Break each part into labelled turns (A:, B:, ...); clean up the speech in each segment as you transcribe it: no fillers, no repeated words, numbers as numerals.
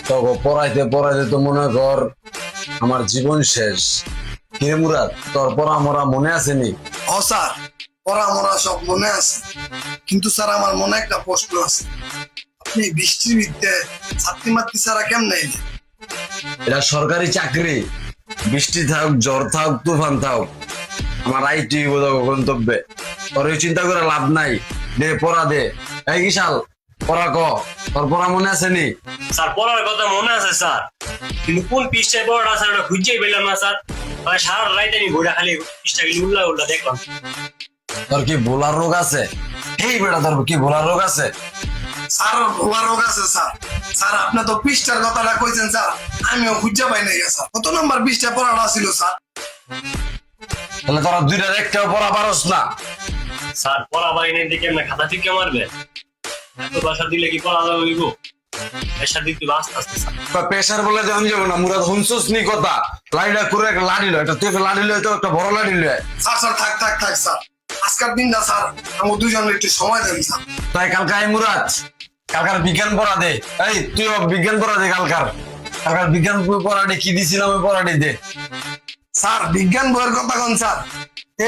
A: তোকে পড়াইতে পড়াইতে তো মনে কর আমার জীবন শেষ। কে মুরাদ, তোর পড়া মরা মনে আসেনি?
B: ও স্যার, পড়া মরা সব মনে আছে, কিন্তু স্যার আমার মনে একটা প্রশ্ন আছে। আপনি বৃষ্টির ভিতরে ছাত্রী মাতৃ ছাড়া কেমন এলেন?
A: এটা সরকারি চাকরি, বৃষ্টি থাক ঝড় থাক তুফান থাক আমার আইটি গন্তব্যে। তোর ওই চিন্তা করে লাভ নাই, দে পড়া দে। এই বিশাল পড়া ক, তোর পড়া মনে আসেনি?
C: স্যার পড়ার কথা মনে আছে স্যার, কিন্তু কোন পৃষ্ঠায় পড়াটা স্যার ওটা খুঁজেই পেলাম না স্যার। মানে সারা রাত আমি বইটা খালি পৃষ্ঠাগুলি উল্লা উল্লা দেখলাম।
A: তোর কি ভোলার রোগ আছে? এই বেটা তোর কি ভোলার রোগ আছে?
B: স্যার ভোলা রোগ আছে স্যার। স্যার আপনি তো পৃষ্ঠার কথাটা কইছেন স্যার, আমিও খুঁজে পাই নাই স্যার। কত নম্বর পৃষ্ঠা পড়াটা ছিল স্যার?
A: তাহলে তোরা দুইটার একটাও পড়া পারস না?
C: স্যার পড়া বাইরে দিকে না খাতা ঠিক মারবে, এত বাসা দিলে কি পড়া হইব? পেশা দিতে আস্তে আস্তে স্যার।
A: প্রেশার বলে দেন যাবো না মুরাদ, হুনসুস নি কথা। লাইটা করে একটা লাড়ি লয়, এটা তুই একটা লাড়ি লয় তো একটা বড় লাড়ি লয়।
B: স্যার স্যার থাক থাক থাক স্যার, আজকের দিনটা স্যার আমার দুজনের একটু সময় দেন স্যার।
A: তাই কালকে আই মুরাদ, কালকার বিজ্ঞান পড়া দে। এই তুই বিজ্ঞান পড়া দে কালকার। কালকার বিজ্ঞান পড়াটি কি দিছিলাম ওই পড়াটি দে।
B: স্যার বিজ্ঞান বইয়ের কথা কোন স্যার?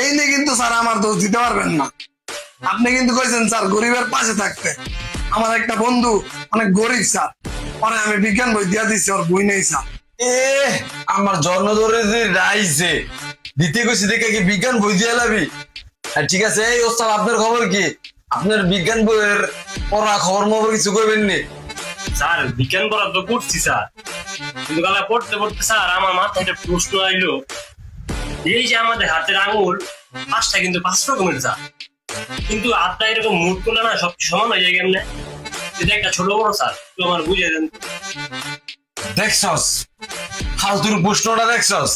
B: এই নিয়ে কিন্তু স্যার আমার দোষ দিতে পারবেন না। আপনি কিন্তু কইছেন স্যার গরিবের পাশে থাকতে। আমার একটা বন্ধু অনেক গরিব স্যার, পরে আমি বিজ্ঞান বই দিয়া দিছি, ওর বই নেই স্যার।
A: এ আমার জন্ম ধরে রাইছে দিতে গেছি দেখে কি বিজ্ঞান বই দিয়ে লাবি? ঠিক আছে, এই ওস্তাদ আপনার খবর কি? আপনার বিজ্ঞান বইয়ের পড়া খবর মবর কিছু করবেন নি?
C: স্যার বিজ্ঞান পড়া তো করছি স্যার, কিন্তু কালা পড়তে পড়তে স্যার আমার মাথায় একটা প্রশ্ন আইলো। এই যে আমাদের হাতের আঙুল পাঁচটা কিন্তু 5 রকমের স্যার, কিন্তু হাতটা এরকম মুট করলে না সব সমান হয়ে যায় কেমনে? এটা একটা ছোট বড় স্যার, তো আমার বুঝে দেন।
A: দেখছস ফালতুর প্রশ্নটা, দেখছস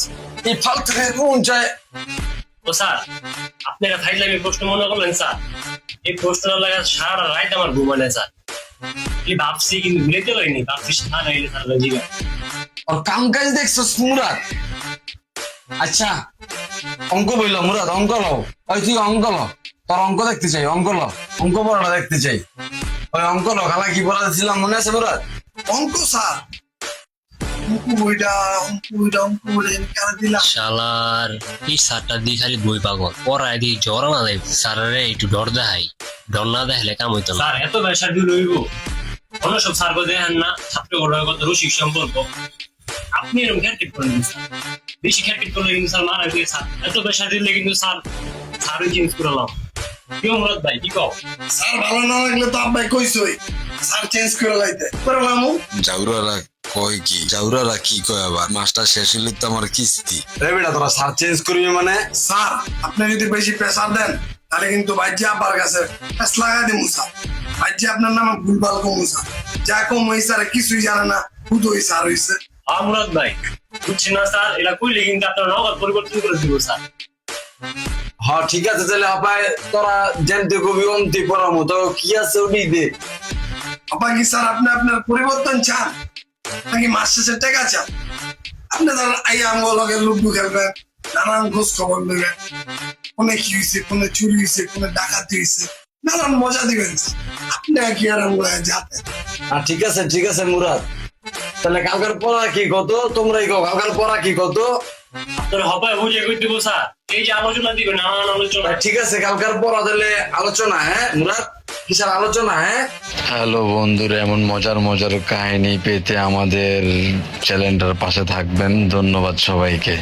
A: এই ফালতু কোন চায়?
C: ও স্যার আপনারা ফাইজলামি প্রশ্ন মনে করলেন স্যার, এই প্রশ্নটা লাগা সারা রাত আমার ঘুমানে স্যার। এই ভাবছি কিন্তু ভুলেতে পারিনি, ভাবছি সারা রাইলে স্যার জিগা।
A: আর কাম কাজ দেখছস মুরাদ? আচ্ছা অঙ্ক বইল মুরাদ, অঙ্ক লও। ওই তুই অঙ্ক ল, তোর অঙ্ক দেখতে চাই, অঙ্ক ল, অঙ্ক পড়াটা দেখতে চাই। ওই অঙ্ক ল, খালা কি পড়া দিছিলাম মনে আছে মুরাদ?
B: অঙ্ক স্যার, অঙ্ক বইটা কেন দিলাম?
D: শালার এই স্যারটা দিয়ে খালি বই পাগল, পড়ায় দিয়ে জ্বর না দেয় স্যারের একটু ডর দেখাই, ডর না দেখালে কাম হইতো না।
C: স্যার এত ব্যবসা দিল হইব? অন্য সব স্যার দেখেন না ছাত্র ঘটনার কত রসিক সম্পর্ক, আপনি এরকম খ্যাটকেট করেন স্যার। বেশি খ্যাটকেট করলে কিন্তু স্যার মারা গিয়ে স্যার এত ব্যবসা দিলে কিন্তু স্যার স্যারই চেঞ্জ করলাম। কি মুরাদ ভাই কি কও?
B: স্যার ভালো না লাগলে তো আব্বাই কইছই স্যার চেঞ্জ করে লাইতে করলাম।
E: জাউরারা কয় কি? জাউরারা কি কয় আবার? মাস্টার শেষ হইলে তো আমার কিস্তি।
A: রে বেটা তোরা সার চেঞ্জ করবি মানে?
B: স্যার আপনি যদি বেশি প্রেসার দেন তাহলে কিন্তু বাইজি আব্বার কাছে প্রেস লাগাই দিমু স্যার। বাইজি আপনার নামে ভুলভাল কমু স্যার, যা কম হই স্যার কিছুই জানে না, হুদই স্যার হইছে।
C: মুরাদ ভাই বুঝছি না স্যার, এটা কইলে কিন্তু আপনার নগদ পরিবর্তন করে দিব স্যার।
A: হ্যাঁ ঠিক আছে, তাহলে আপায় তোরা জানতে কবি অন্তি পড়ার মতো কি আছে ওটি দে।
B: আপা কি স্যার আপনি আপনার পরিবর্তন চান নাকি মাস শেষে টাকা চান? আপনি ধরেন আইয়া আমলকে লুডু খেলবেন, নানান খোঁজ খবর নেবেন, কোনে কি হয়েছে, কোনে চুরি হয়েছে, কোনে ডাকাতি হয়েছে, নানান মজা দিবেন স্যার। আপনি কি আর আমগুলো যাতে?
A: ঠিক আছে ঠিক আছে মুরাদ, তাহলে কালকার পড়া কি কত তোমরাই কও, কালকার পড়া কি কত?
C: আপনার হবায় বুঝে কই দিব স্যার, এই যে আলোচনা দিবেন নানান আলোচনা।
A: ঠিক আছে কালকার পড়া তাহলে আলোচনা, হ্যাঁ মুরাদ কিসের আলোচনা? হ্যাঁ
E: হ্যালো বন্ধুরা, এমন মজার মজার কাহিনী পেতে আমাদের চ্যানেলটার পাশে থাকবেন। ধন্যবাদ সবাইকে।